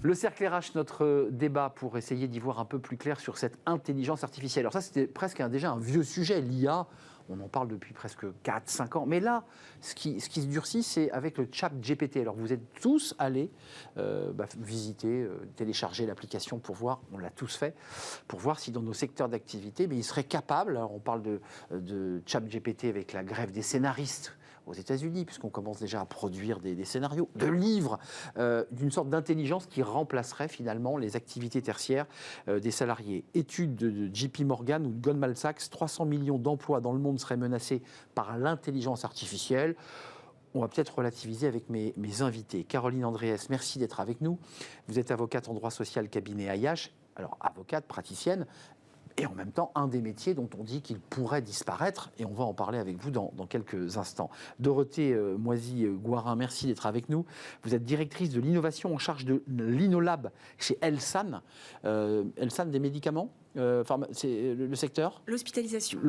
Le cercle RH, notre débat pour essayer d'y voir un peu plus clair sur cette intelligence artificielle. Alors ça, c'était presque déjà un vieux sujet, l'IA. On en parle depuis presque 4-5 ans. Mais là, ce qui se durcit, c'est avec le chat GPT. Alors vous êtes tous allés visiter, télécharger l'application pour voir, on l'a tous fait, pour voir si dans nos secteurs d'activité, mais ils seraient capables, alors on parle de chat GPT avec la grève des scénaristes aux États-Unis, puisqu'on commence déjà à produire des scénarios, de livres, d'une sorte d'intelligence qui remplacerait finalement les activités tertiaires des salariés. Étude de JP Morgan ou de Goldman Sachs, 300 millions d'emplois dans le monde seraient menacés par l'intelligence artificielle. On va peut-être relativiser avec mes invités. Caroline Andréès, merci d'être avec nous. Vous êtes avocate en droit social, cabinet AIH. Alors, avocate, praticienne, et en même temps, un des métiers dont on dit qu'il pourrait disparaître, et on va en parler avec vous dans quelques instants. Dorothée Moisy-Gouarin, merci d'être avec nous. Vous êtes directrice de l'innovation en charge de l'Inolab chez Elsan. Elsan, des médicaments, c'est le secteur ? L'hospitalisation.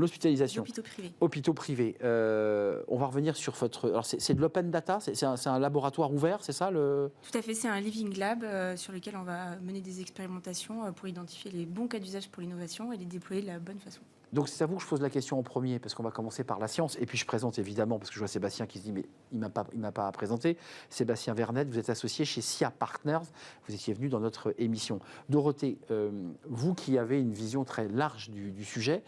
Hôpitaux privés. Hôpitaux privés. On va revenir sur votre... Alors, c'est de l'open data, c'est un laboratoire ouvert, c'est ça Tout à fait, c'est un living lab sur lequel on va mener des expérimentations pour identifier les bons cas d'usage pour l'innovation et les déployer de la bonne façon. Donc c'est à vous que je pose la question en premier, parce qu'on va commencer par la science, et puis je présente évidemment, parce que je vois Sébastien qui se dit, mais il ne m'a pas présenté, Sébastien Vernet, vous êtes associé chez SIA Partners, vous étiez venu dans notre émission. Dorothée, vous qui avez une vision très large du sujet,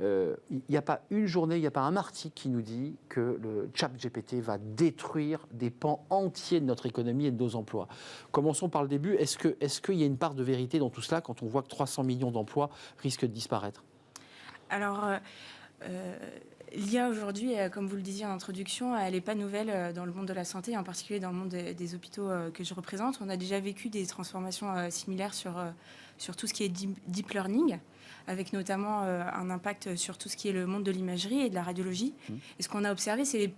il n'y a pas une journée, il n'y a pas un article qui nous dit que le chat GPT va détruire des pans entiers de notre économie et de nos emplois. Commençons par le début, est-ce qu'il y a une part de vérité dans tout cela quand on voit que 300 millions d'emplois risquent de disparaître ? Alors, l'IA aujourd'hui, comme vous le disiez en introduction, elle n'est pas nouvelle dans le monde de la santé, en particulier dans le monde des hôpitaux que je représente. On a déjà vécu des transformations similaires sur tout ce qui est deep learning, avec notamment un impact sur tout ce qui est le monde de l'imagerie et de la radiologie. Et ce qu'on a observé, c'est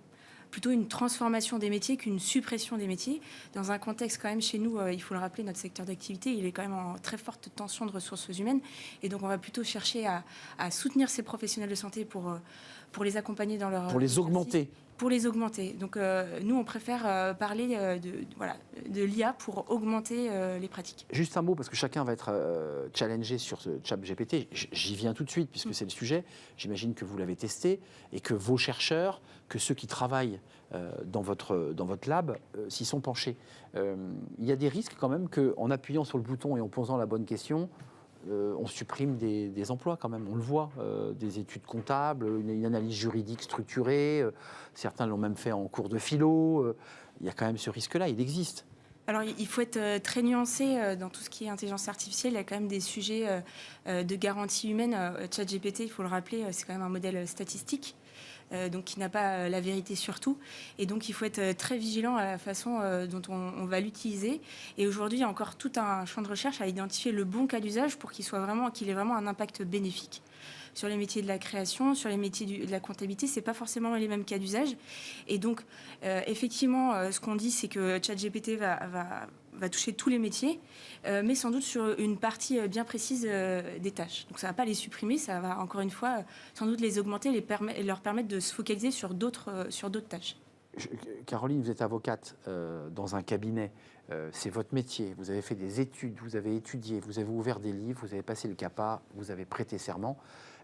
plutôt une transformation des métiers qu'une suppression des métiers. Dans un contexte quand même chez nous, il faut le rappeler, notre secteur d'activité, il est quand même en très forte tension de ressources humaines. Et donc on va plutôt chercher à soutenir ces professionnels de santé pour les accompagner dans leur... Pour les augmenter. Pour les augmenter. Donc nous, on préfère parler de l'IA pour augmenter les pratiques. Juste un mot, parce que chacun va être challengé sur ce chat GPT. J'y viens tout de suite, puisque c'est le sujet. J'imagine que vous l'avez testé et que vos chercheurs, que ceux qui travaillent dans votre lab, s'y sont penchés. Il y a des risques quand même qu'en appuyant sur le bouton et en posant la bonne question, on supprime des emplois quand même, on le voit, des études comptables, une analyse juridique structurée, certains l'ont même fait en cours de philo, il y a quand même ce risque-là, il existe. Alors, il faut être très nuancé dans tout ce qui est intelligence artificielle. Il y a quand même des sujets de garantie humaine. ChatGPT, il faut le rappeler, c'est quand même un modèle statistique, donc qui n'a pas la vérité sur tout. Et donc, il faut être très vigilant à la façon dont on va l'utiliser. Et aujourd'hui, il y a encore tout un champ de recherche à identifier le bon cas d'usage pour qu'il ait vraiment un impact bénéfique. Sur les métiers de la création, sur les métiers de la comptabilité, c'est pas forcément les mêmes cas d'usage. Et donc, effectivement, ce qu'on dit, c'est que ChatGPT va toucher tous les métiers, mais sans doute sur une partie bien précise des tâches. Donc, ça va pas les supprimer, ça va encore une fois sans doute les augmenter et leur permettre de se focaliser sur d'autres tâches. Caroline, vous êtes avocate dans un cabinet, c'est votre métier, vous avez fait des études, vous avez étudié, vous avez ouvert des livres, vous avez passé le CAPA, vous avez prêté serment,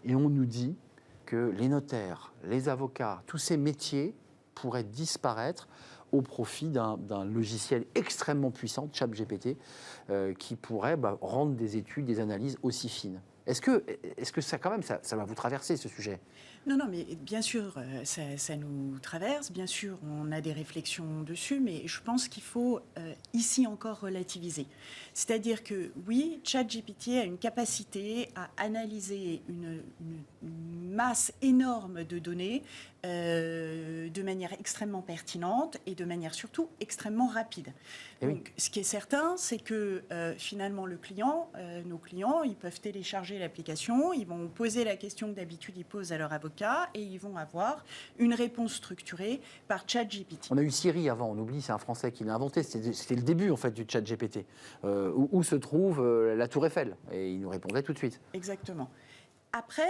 et on nous dit que les notaires, les avocats, tous ces métiers pourraient disparaître au profit d'un logiciel extrêmement puissant, ChatGPT, qui pourrait rendre des études, des analyses aussi fines. Est-ce que ça, quand même, ça va vous traverser, ce sujet ? Non, mais bien sûr, ça nous traverse. Bien sûr, on a des réflexions dessus, mais je pense qu'il faut ici encore relativiser. C'est-à-dire que, oui, ChatGPT a une capacité à analyser une masse énorme de données de manière extrêmement pertinente et de manière surtout extrêmement rapide. Donc, ce qui est certain, c'est que finalement, nos clients, ils peuvent télécharger l'application, ils vont poser la question que d'habitude ils posent à leur avocat et ils vont avoir une réponse structurée par ChatGPT. On a eu Siri avant, on oublie, c'est un Français qui l'a inventé, c'était le début en fait du ChatGPT. Où se trouve la Tour Eiffel ? Et il nous répondait tout de suite. Exactement. Après,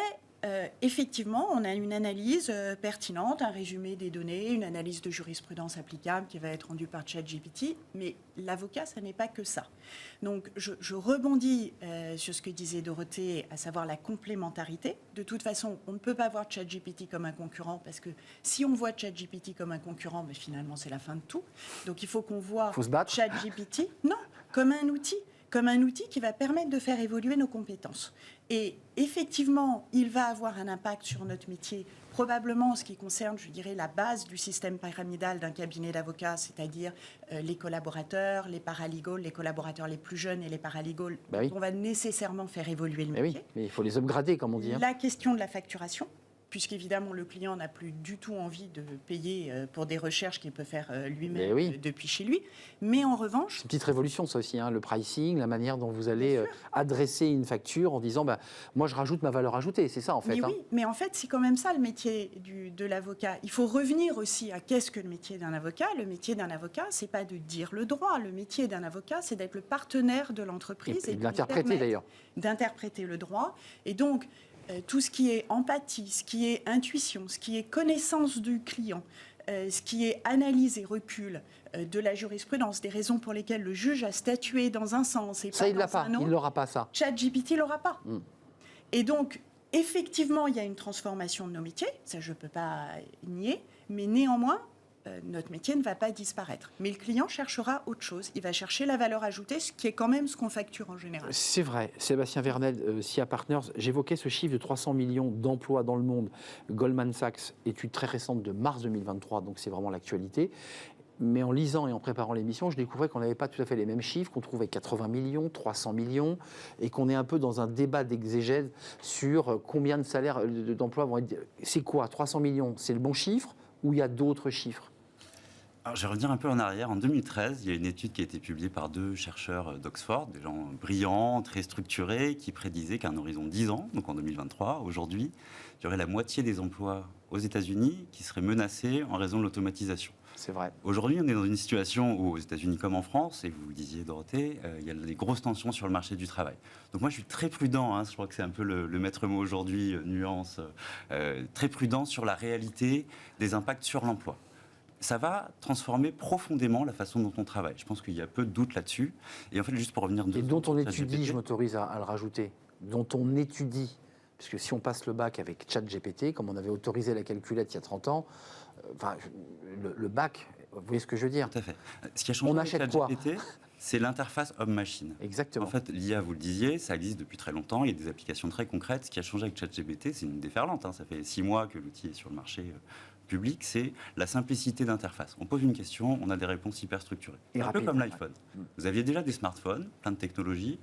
effectivement, on a une analyse pertinente, un résumé des données, une analyse de jurisprudence applicable qui va être rendue par ChatGPT, mais l'avocat, ça n'est pas que ça. Donc, je rebondis sur ce que disait Dorothée, à savoir la complémentarité. De toute façon, on ne peut pas voir ChatGPT comme un concurrent, parce que si on voit ChatGPT comme un concurrent, mais finalement, c'est la fin de tout. Donc, il faut qu'on voit ChatGPT, non, comme un outil qui va permettre de faire évoluer nos compétences. Et effectivement, il va avoir un impact sur notre métier, probablement en ce qui concerne, je dirais, la base du système pyramidal d'un cabinet d'avocats, c'est-à-dire les collaborateurs, les paralegals, les collaborateurs les plus jeunes et les paralegals. On va nécessairement faire évoluer le métier. Oui, mais il faut les upgrader, comme on dit. La question de la facturation, puisqu'évidemment, le client n'a plus du tout envie de payer pour des recherches qu'il peut faire lui-même depuis chez lui. Mais en revanche... C'est une petite révolution, ça aussi, le pricing, la manière dont vous allez adresser une facture en disant moi, je rajoute ma valeur ajoutée. C'est ça, en fait. Mais oui, mais en fait, c'est quand même ça, le métier de l'avocat. Il faut revenir aussi à qu'est-ce que le métier d'un avocat. Le métier d'un avocat, c'est pas de dire le droit. Le métier d'un avocat, c'est d'être le partenaire de l'entreprise. Et de l'interpréter, d'ailleurs. D'interpréter le droit. Et donc... tout ce qui est empathie, ce qui est intuition, ce qui est connaissance du client, ce qui est analyse et recul de la jurisprudence, des raisons pour lesquelles le juge a statué dans un sens et ça, pas il dans un autre. Il l'aura pas, ça. ChatGPT l'aura pas. Et donc, effectivement, il y a une transformation de nos métiers, ça je ne peux pas nier, mais néanmoins, notre métier ne va pas disparaître. Mais le client cherchera autre chose. Il va chercher la valeur ajoutée, ce qui est quand même ce qu'on facture en général. C'est vrai. Sébastien Vernel, SIA Partners, j'évoquais ce chiffre de 300 millions d'emplois dans le monde. Goldman Sachs, étude très récente de mars 2023, donc c'est vraiment l'actualité. Mais en lisant et en préparant l'émission, je découvrais qu'on n'avait pas tout à fait les mêmes chiffres, qu'on trouvait 80 millions, 300 millions, et qu'on est un peu dans un débat d'exégèse sur combien de salaires d'emplois vont être... C'est quoi 300 millions, c'est le bon chiffre ou il y a d'autres chiffres? Alors, je vais revenir un peu en arrière. En 2013, il y a une étude qui a été publiée par 2 chercheurs d'Oxford, des gens brillants, très structurés, qui prédisaient qu'à un horizon de 10 ans, donc en 2023, aujourd'hui, il y aurait la moitié des emplois aux États-Unis qui seraient menacés en raison de l'automatisation. C'est vrai. Aujourd'hui, on est dans une situation où, aux États-Unis comme en France, et vous le disiez, Dorothée, il y a des grosses tensions sur le marché du travail. Donc moi, je suis très prudent, je crois que c'est un peu le maître mot aujourd'hui, nuance, très prudent sur la réalité des impacts sur l'emploi. Ça va transformer profondément la façon dont on travaille. Je pense qu'il y a peu de doute là-dessus. Et en fait, juste pour revenir... Et dont on étudie, je m'autorise à le rajouter, dont on étudie, parce que si on passe le bac avec ChatGPT, comme on avait autorisé la calculette il y a 30 ans, le bac, vous voyez ce que je veux dire? Tout à fait. Ce qui a changé avec ChatGPT, c'est l'interface homme-machine. Exactement. En fait, l'IA, vous le disiez, ça existe depuis très longtemps, il y a des applications très concrètes. Ce qui a changé avec ChatGPT, c'est une déferlante, ça fait 6 mois que l'outil est sur le marché public, c'est la simplicité d'interface. On pose une question, on a des réponses hyper structurées. Et un peu comme l'iPhone. Vous aviez déjà des smartphones, plein de technologies.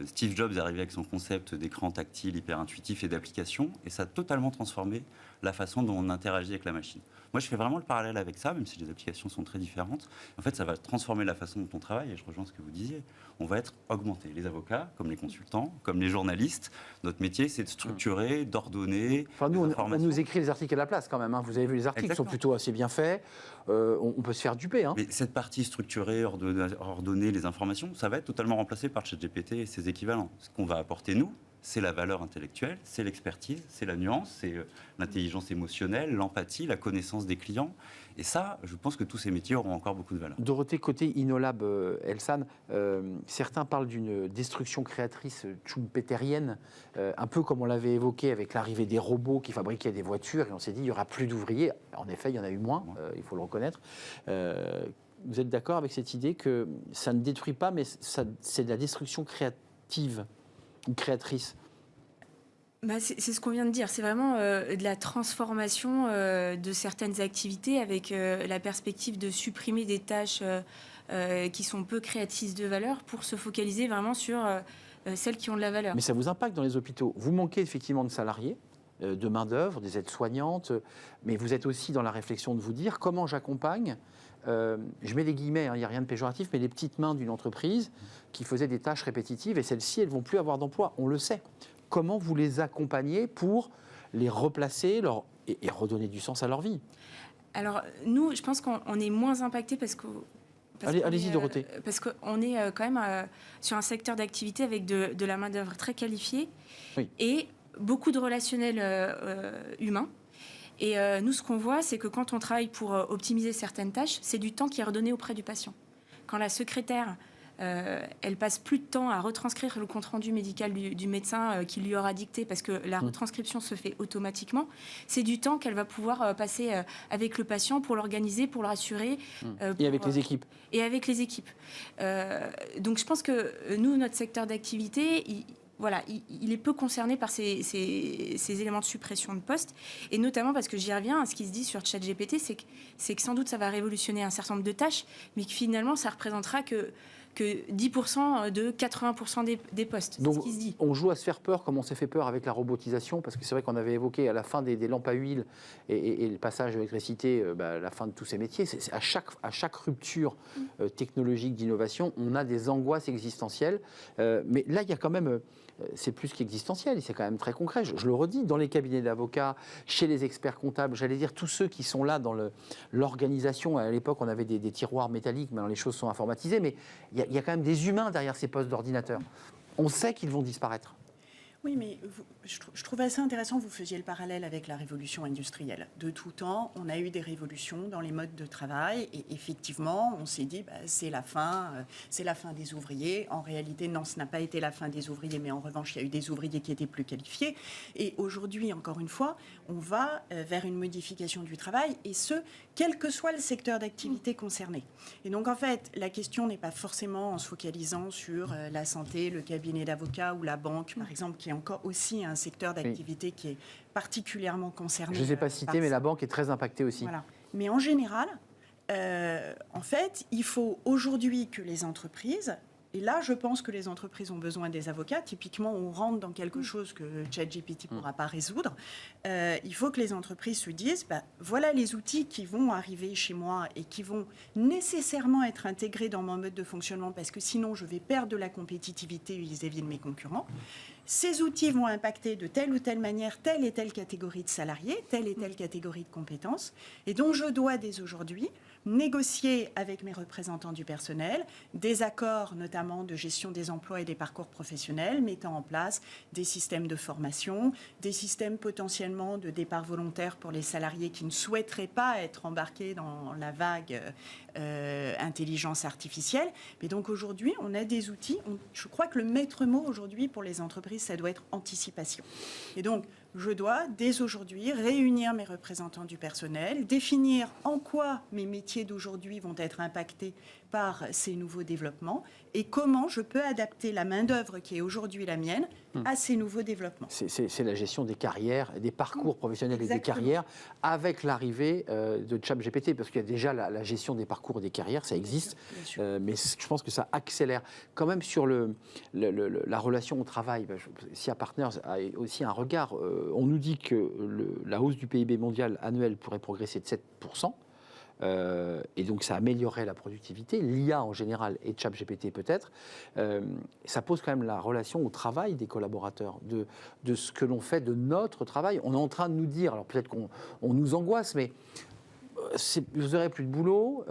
Steve Jobs est arrivé avec son concept d'écran tactile hyper intuitif et d'application, et ça a totalement transformé la façon dont on interagit avec la machine. Moi, je fais vraiment le parallèle avec ça, même si les applications sont très différentes. En fait, ça va transformer la façon dont on travaille, et je rejoins ce que vous disiez. On va être augmenté. Les avocats, comme les consultants, comme les journalistes, notre métier, c'est de structurer, d'ordonner. Enfin, nous, on nous écrit les articles à la place quand même. Vous avez vu, les articles sont plutôt assez bien faits. On peut se faire duper. Mais cette partie structurée, ordonner les informations, ça va être totalement remplacé par ChatGPT et ses équivalents. Ce qu'on va apporter, nous, c'est la valeur intellectuelle, c'est l'expertise, c'est la nuance, c'est l'intelligence émotionnelle, l'empathie, la connaissance des clients. Et ça, je pense que tous ces métiers auront encore beaucoup de valeur. Dorothée, côté Inolab, Elsan, certains parlent d'une destruction créatrice schumpeterienne, un peu comme on l'avait évoqué avec l'arrivée des robots qui fabriquaient des voitures, et on s'est dit il n'y aura plus d'ouvriers. En effet, il y en a eu moins, il faut le reconnaître. Vous êtes d'accord avec cette idée que ça ne détruit pas, mais c'est de la destruction créative ou créatrice? C'est ce qu'on vient de dire. C'est vraiment de la transformation de certaines activités avec la perspective de supprimer des tâches qui sont peu créatrices de valeur pour se focaliser vraiment sur celles qui ont de la valeur. Mais ça vous impacte dans les hôpitaux. Vous manquez effectivement de salariés, de main-d'œuvre, des aides-soignantes, mais vous êtes aussi dans la réflexion de vous dire comment j'accompagne. Je mets des guillemets, il n'y a rien de péjoratif, mais les petites mains d'une entreprise qui faisaient des tâches répétitives et celles-ci, elles ne vont plus avoir d'emploi, on le sait. Comment vous les accompagnez pour les replacer et redonner du sens à leur vie? Alors, nous, je pense qu'on est moins impactés parce que... Allez-y, Dorothée. Parce qu'on est quand même sur un secteur d'activité avec de la main-d'œuvre très qualifiée. Oui. Et beaucoup de relationnel humain. Et nous, ce qu'on voit, c'est que quand on travaille pour optimiser certaines tâches, c'est du temps qui est redonné auprès du patient. Quand la secrétaire, elle passe plus de temps à retranscrire le compte-rendu médical du médecin qui lui aura dicté, parce que la retranscription se fait automatiquement, c'est du temps qu'elle va pouvoir passer avec le patient pour l'organiser, pour le rassurer. Et avec les équipes. Et avec les équipes. Donc je pense que nous, notre secteur d'activité, il est peu concerné par ces éléments de suppression de postes, et notamment parce que j'y reviens à ce qui se dit sur ChatGPT, c'est que sans doute ça va révolutionner un certain nombre de tâches, mais que finalement ça représentera que 10% de 80% des postes. Donc, c'est ce qui se dit. on joue à se faire peur comme on s'est fait peur avec la robotisation, parce que c'est vrai qu'on avait évoqué à la fin des lampes à huile et le passage à l'électricité, la fin de tous ces métiers. C'est à chaque rupture technologique d'innovation, on a des angoisses existentielles. Mais là, il y a quand même... c'est plus qu'existentiel, c'est quand même très concret. Je le redis, dans les cabinets d'avocats, chez les experts comptables, j'allais dire tous ceux qui sont là dans l'organisation. À l'époque, on avait des tiroirs métalliques, maintenant les choses sont informatisées, mais il y a quand même des humains derrière ces postes d'ordinateur. On sait qu'ils vont disparaître. Oui, mais je trouve assez intéressant que vous faisiez le parallèle avec la révolution industrielle. De tout temps, on a eu des révolutions dans les modes de travail et effectivement, on s'est dit c'est la fin des ouvriers. En réalité, non, ce n'a pas été la fin des ouvriers, mais en revanche, il y a eu des ouvriers qui étaient plus qualifiés. Et aujourd'hui, encore une fois, on va vers une modification du travail, et ce, quel que soit le secteur d'activité concerné. Et donc, en fait, la question n'est pas forcément en se focalisant sur la santé, le cabinet d'avocats ou la banque, par exemple, qui est encore aussi un secteur d'activité qui est particulièrement concerné. Je ne les ai pas cités, mais la banque est très impactée aussi. Voilà. Mais en général, en fait, il faut aujourd'hui que les entreprises... Et là, je pense que les entreprises ont besoin des avocats. Typiquement, on rentre dans quelque chose que ChatGPT ne pourra pas résoudre. Il faut que les entreprises se disent, voilà les outils qui vont arriver chez moi et qui vont nécessairement être intégrés dans mon mode de fonctionnement, parce que sinon, je vais perdre de la compétitivité vis-à-vis de mes concurrents. Ces outils vont impacter de telle ou telle manière telle et telle catégorie de salariés, telle et telle catégorie de compétences. Et donc, je dois dès aujourd'hui négocier avec mes représentants du personnel des accords, notamment de gestion des emplois et des parcours professionnels, mettant en place des systèmes de formation, des systèmes potentiellement de départ volontaire pour les salariés qui ne souhaiteraient pas être embarqués dans la vague intelligence artificielle. Mais donc aujourd'hui, on a des outils. Je crois que le maître mot aujourd'hui pour les entreprises, ça doit être anticipation. Et donc, je dois, dès aujourd'hui, réunir mes représentants du personnel, définir en quoi mes métiers d'aujourd'hui vont être impactés par ces nouveaux développements et comment je peux adapter la main-d'œuvre qui est aujourd'hui la mienne à ces nouveaux développements. C'est la gestion des carrières, des parcours professionnels. Exactement. Et des carrières avec l'arrivée de ChatGPT, parce qu'il y a déjà la gestion des parcours et des carrières, ça existe, Bien sûr. mais je pense que ça accélère. Quand même sur la relation au travail, SIA Partners a aussi un regard. On nous dit que la hausse du PIB mondial annuel pourrait progresser de 7%. Et donc ça améliorerait la productivité, l'IA en général et ChatGPT peut-être. Ça pose quand même la relation au travail des collaborateurs, de ce que l'on fait de notre travail. On est en train de nous dire, alors peut-être qu'on nous angoisse, mais vous n'aurez plus de boulot,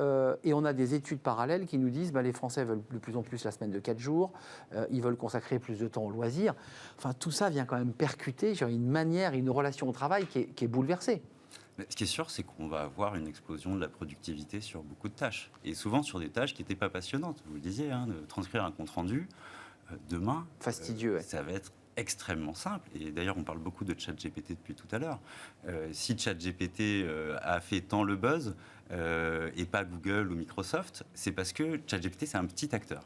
et on a des études parallèles qui nous disent les Français veulent de plus en plus la semaine de 4 jours, ils veulent consacrer plus de temps aux loisirs. Enfin, tout ça vient quand même percuter une manière, une relation au travail qui est bouleversée. Mais ce qui est sûr, c'est qu'on va avoir une explosion de la productivité sur beaucoup de tâches. Et souvent sur des tâches qui n'étaient pas passionnantes. Vous le disiez, de transcrire un compte-rendu, demain, fastidieux, ça va être extrêmement simple. Et d'ailleurs, on parle beaucoup de ChatGPT depuis tout à l'heure. Si ChatGPT a fait tant le buzz, et pas Google ou Microsoft, c'est parce que ChatGPT, c'est un petit acteur.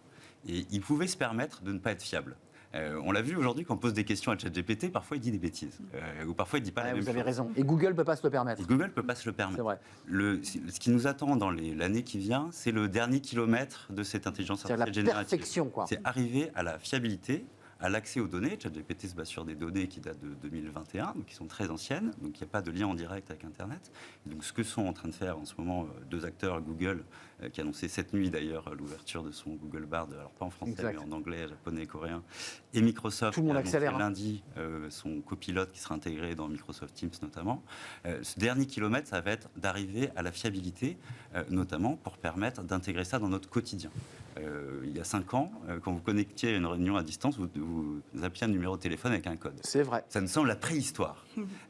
Et il pouvait se permettre de ne pas être fiable. On l'a vu aujourd'hui, quand on pose des questions à ChatGPT, parfois il dit des bêtises. Ou parfois il ne dit pas la même chose. Vous avez raison. Et Google ne peut pas se le permettre. Et Google ne peut pas se le permettre. C'est vrai. Ce qui nous attend dans l'année qui vient, c'est le dernier kilomètre de cette intelligence artificielle générative. C'est la perfection, quoi. C'est arriver à la fiabilité, à l'accès aux données. ChatGPT se base sur des données qui datent de 2021, donc qui sont très anciennes, donc il n'y a pas de lien en direct avec Internet. Donc ce que sont en train de faire en ce moment deux acteurs, Google, qui a annoncé cette nuit d'ailleurs l'ouverture de son Google Bard, alors pas en français, mais en anglais, japonais, coréen, et Microsoft, tout le monde accélère, lundi son copilote qui sera intégré dans Microsoft Teams notamment. Ce dernier kilomètre, ça va être d'arriver à la fiabilité, notamment pour permettre d'intégrer ça dans notre quotidien. il y a 5 ans, quand vous connectiez à une réunion à distance, vous appeliez un numéro de téléphone avec un code. C'est vrai. Ça nous semble la préhistoire.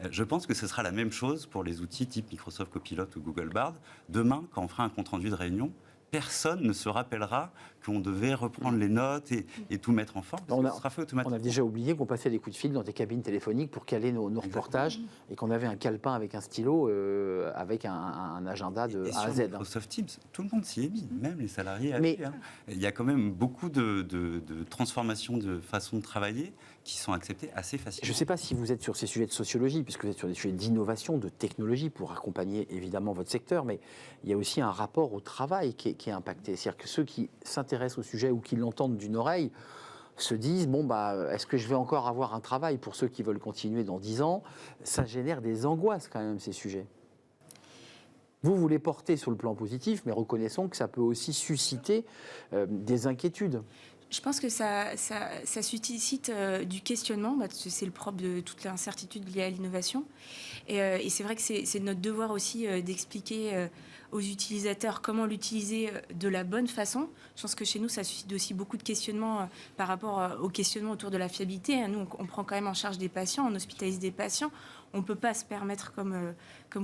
Je pense que ce sera la même chose pour les outils type Microsoft Copilot ou Google Bard. Demain, quand on fera un compte-rendu de réunion, personne ne se rappellera qu'on devait reprendre les notes et tout mettre en forme. On a, ce sera fait on automatiquement. a déjà oublié qu'on passait des coups de fil dans des cabines téléphoniques pour caler nos reportages et qu'on avait un calepin avec un stylo, avec un agenda de Et A à sur Z. Microsoft Teams, tout le monde s'y est mis, même les salariés. Mais- Il y a quand même beaucoup de transformations de façon de travailler qui sont acceptées assez facilement. Je ne sais pas si vous êtes sur ces sujets de sociologie, puisque vous êtes sur des sujets d'innovation, de technologie, pour accompagner évidemment votre secteur, mais il y a aussi un rapport au travail qui est impacté. C'est-à-dire que ceux qui s'intéressent au sujet ou qui l'entendent d'une oreille se disent, est-ce que je vais encore avoir un travail pour ceux qui veulent continuer dans 10 ans? Ça génère des angoisses quand même, ces sujets. Vous les portez sur le plan positif, mais reconnaissons que ça peut aussi susciter des inquiétudes. Je pense que ça suscite du questionnement, c'est le propre de toute l'incertitude liée à l'innovation. Et c'est vrai que c'est notre devoir aussi d'expliquer aux utilisateurs comment l'utiliser de la bonne façon. Je pense que chez nous, ça suscite aussi beaucoup de questionnements par rapport aux questionnements autour de la fiabilité. Nous, on prend quand même en charge des patients, on hospitalise des patients. On ne peut pas se permettre, comme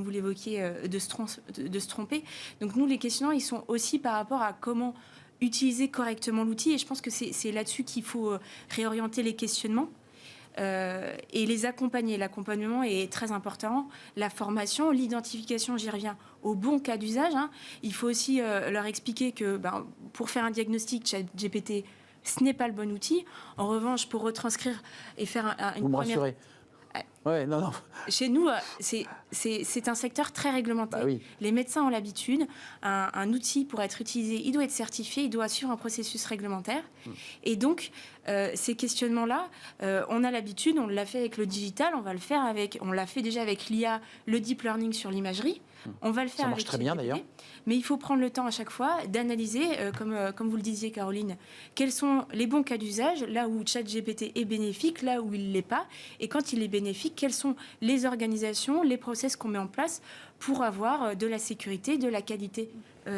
vous l'évoquiez, de se tromper. Donc nous, les questionnements, ils sont aussi par rapport à comment utiliser correctement l'outil. Et je pense que c'est là-dessus qu'il faut réorienter les questionnements et les accompagner. L'accompagnement est très important. La formation, l'identification, j'y reviens, au bon cas d'usage. Il faut aussi leur expliquer que pour faire un diagnostic ChatGPT, ce n'est pas le bon outil. En revanche, pour retranscrire et faire une Vous me première... rassurez. Ouais, non. Chez nous, c'est un secteur très réglementé. Bah oui. Les médecins ont l'habitude. Un outil, pour être utilisé, il doit être certifié, il doit suivre un processus réglementaire. Et donc, ces questionnements-là, on a l'habitude, on l'a fait avec le digital, on l'a fait déjà avec l'IA, le deep learning sur l'imagerie. On va le faire Ça marche avec très bien, ChatGPT. d'ailleurs. Mais il faut prendre le temps à chaque fois d'analyser, comme vous le disiez, Caroline, quels sont les bons cas d'usage, là où ChatGPT est bénéfique, là où il ne l'est pas. Et quand il est bénéfique, quelles sont les organisations, les process qu'on met en place pour avoir de la sécurité, de la qualité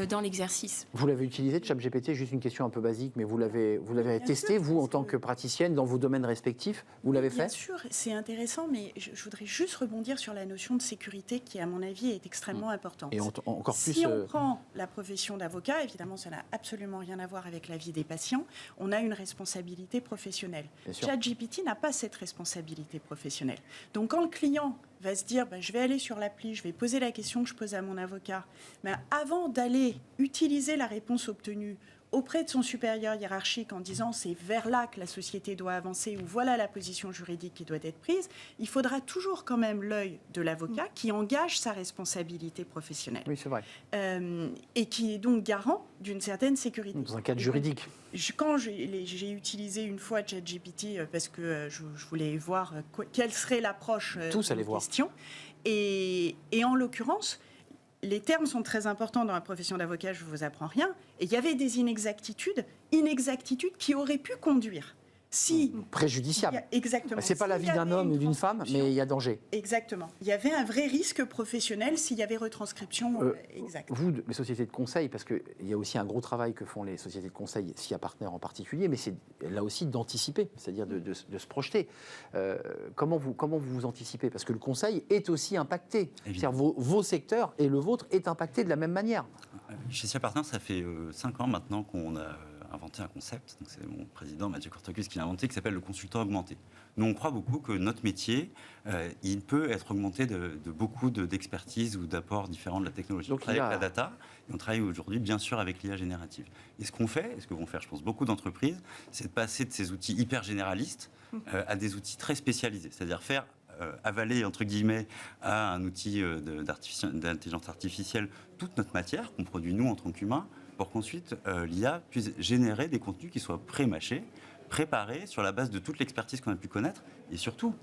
dans l'exercice. Vous l'avez utilisé, ChatGPT, juste une question un peu basique, mais vous l'avez testé, sûr, vous, en tant que praticienne, dans vos domaines respectifs, vous l'avez fait? Bien sûr, c'est intéressant, mais je voudrais juste rebondir sur la notion de sécurité qui, à mon avis, est extrêmement importante. Et encore plus... Si on prend la profession d'avocat, évidemment, ça n'a absolument rien à voir avec la vie des patients, on a une responsabilité professionnelle. Bien sûr. ChatGPT n'a pas cette responsabilité professionnelle. Donc, quand le client va se dire, je vais aller sur l'appli, je vais poser la question que je pose à mon avocat, mais avant d'aller utiliser la réponse obtenue auprès de son supérieur hiérarchique en disant c'est vers là que la société doit avancer ou voilà la position juridique qui doit être prise, il faudra toujours quand même l'œil de l'avocat qui engage sa responsabilité professionnelle. Oui, c'est vrai. Et qui est donc garant d'une certaine sécurité. Dans un cadre juridique. Quand j'ai utilisé une fois ChatGPT parce que je voulais voir quelle serait l'approche Tous allaient voir. question, et en l'occurrence, les termes sont très importants dans la profession d'avocat, je ne vous apprends rien. Et il y avait des inexactitudes qui auraient pu conduire. Préjudiciable. Exactement. C'est pas la vie d'un homme ou d'une femme, mais il y a danger. Exactement. Il y avait un vrai risque professionnel s'il y avait retranscription exacte. Vous, les sociétés de conseil, parce qu'il y a aussi un gros travail que font les sociétés de conseil, SIA Partners en particulier, mais c'est là aussi d'anticiper, c'est-à-dire de se projeter. Comment vous anticipez? Parce que le conseil est aussi impacté. C'est-à-dire vos secteurs et le vôtre est impacté de la même manière. Chez SIA Partners, ça fait 5 ans maintenant qu'on a inventé un concept, donc c'est mon président Mathieu Courtocus qui l'a inventé, qui s'appelle le consultant augmenté. Nous, on croit beaucoup que notre métier, il peut être augmenté de beaucoup d'expertise ou d'apports différents de la technologie. Donc, on travaille avec la data, et on travaille aujourd'hui bien sûr avec l'IA générative. Et ce qu'on fait, et ce que vont faire, je pense, beaucoup d'entreprises, c'est de passer de ces outils hyper généralistes à des outils très spécialisés, c'est-à-dire faire avaler, entre guillemets, à un outil d'intelligence artificielle toute notre matière qu'on produit nous en tant qu'humains, pour qu'ensuite l'IA puisse générer des contenus qui soient pré-mâchés, préparés sur la base de toute l'expertise qu'on a pu connaître, et surtout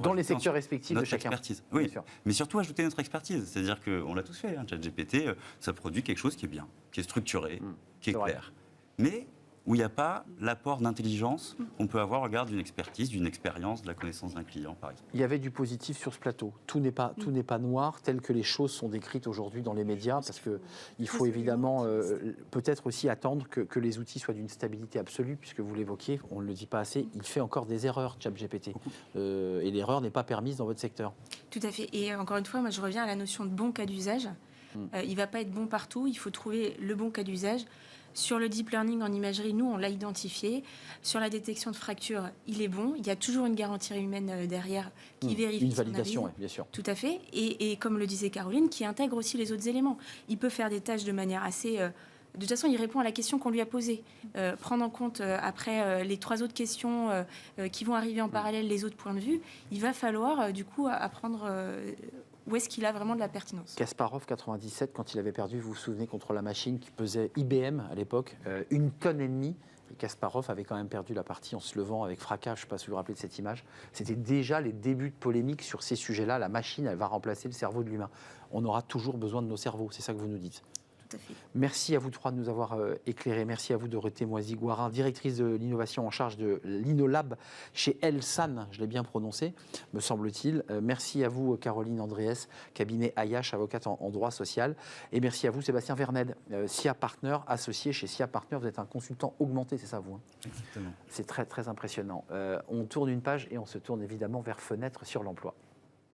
dans les secteurs respectifs de chacun. Expertise. Oui, mais surtout ajouter notre expertise. C'est-à-dire qu'on l'a tous fait, ChatGPT, ça produit quelque chose qui est bien, qui est structuré, qui est clair. Mais où il n'y a pas l'apport d'intelligence qu'on peut avoir au regard d'une expertise, d'une expérience, de la connaissance d'un client, par exemple. Il y avait du positif sur ce plateau. Tout n'est pas noir, tel que les choses sont décrites aujourd'hui dans les médias, parce qu'il faut évidemment peut-être aussi attendre que les outils soient d'une stabilité absolue, puisque vous l'évoquiez, on ne le dit pas assez, il fait encore des erreurs, ChatGPT. Et l'erreur n'est pas permise dans votre secteur. Tout à fait. Et encore une fois, moi, je reviens à la notion de bon cas d'usage. Il ne va pas être bon partout, il faut trouver le bon cas d'usage. Sur le deep learning en imagerie, nous, on l'a identifié. Sur la détection de fractures, il est bon. Il y a toujours une garantie humaine derrière qui vérifie. Une validation, oui, bien sûr. Tout à fait. Et comme le disait Caroline, qui intègre aussi les autres éléments. Il peut faire des tâches de manière assez... de toute façon, il répond à la question qu'on lui a posée. Prendre en compte, après les 3 autres questions qui vont arriver en parallèle, les autres points de vue, il va falloir, du coup, apprendre... où est-ce qu'il a vraiment de la pertinence. Kasparov, 97, quand il avait perdu, vous vous souvenez, contre la machine qui pesait IBM à l'époque, 1,5 tonne. Et Kasparov avait quand même perdu la partie en se levant avec fracas. Je ne sais pas si vous vous rappelez de cette image. C'était déjà les débuts de polémique sur ces sujets-là. La machine, elle va remplacer le cerveau de l'humain. On aura toujours besoin de nos cerveaux, c'est ça que vous nous dites. Tout à fait. Merci à vous 3 de nous avoir éclairés. Merci à vous, Dorothée Moisy-Gouarin, directrice de l'innovation en charge de l'Inolab chez Elsan, je l'ai bien prononcé, me semble-t-il. Merci à vous, Caroline Andréès, cabinet Ayache, avocate en droit social. Et merci à vous, Sébastien Vernel, SIA Partner, associé chez SIA Partner. Vous êtes un consultant augmenté, c'est ça, vous, hein? Exactement. C'est très, très impressionnant. On tourne une page et on se tourne évidemment vers Fenêtre sur l'emploi.